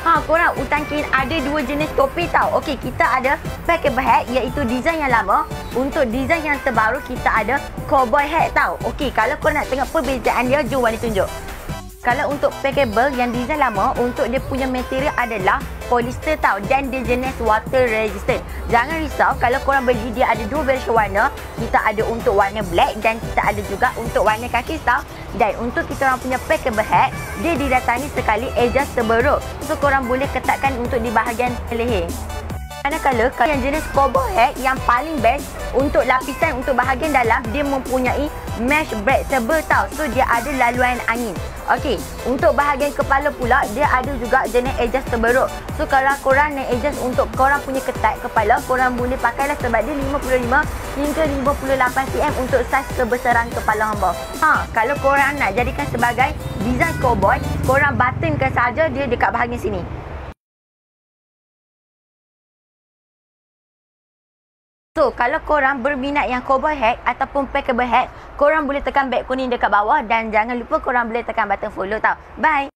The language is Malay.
Korang utangkin ada 2 jenis topi tau. Okey, kita ada packable hat iaitu design yang lama. Untuk design yang terbaru kita ada cowboy hat tau. Okey, kalau korang nak tengok perbezaan dia, jom Wani tunjuk. Kalau untuk packable yang design lama, untuk dia punya material adalah polyester tau, dan dia jenis water resistant. Jangan risau kalau korang beli, dia ada 2 variasi warna. Kita ada untuk warna black dan kita ada juga untuk warna kaki tau. Dan untuk kita orang punya packable hat, dia didatangi sekali adjustable, so korang boleh ketatkan untuk di bahagian leher. Manakala kalau yang jenis cowboy hat yang paling best, untuk lapisan untuk bahagian dalam dia mempunyai mesh breathable tau, so dia ada laluan angin. Okey, untuk bahagian kepala pula dia ada juga jenis adjustable rope. So kalau korang nak adjust untuk korang punya ketat kepala, korang boleh pakailah sebab dia 55 hingga 58 cm untuk saiz kebesaran kepala hamba. Kalau korang nak jadikan sebagai design cowboy, korang buttonkan saja dia dekat bahagian sini. So, kalau korang berminat yang cowboy hat ataupun packable hat, korang boleh tekan beg kuning dekat bawah dan jangan lupa korang boleh tekan button follow tau. Bye!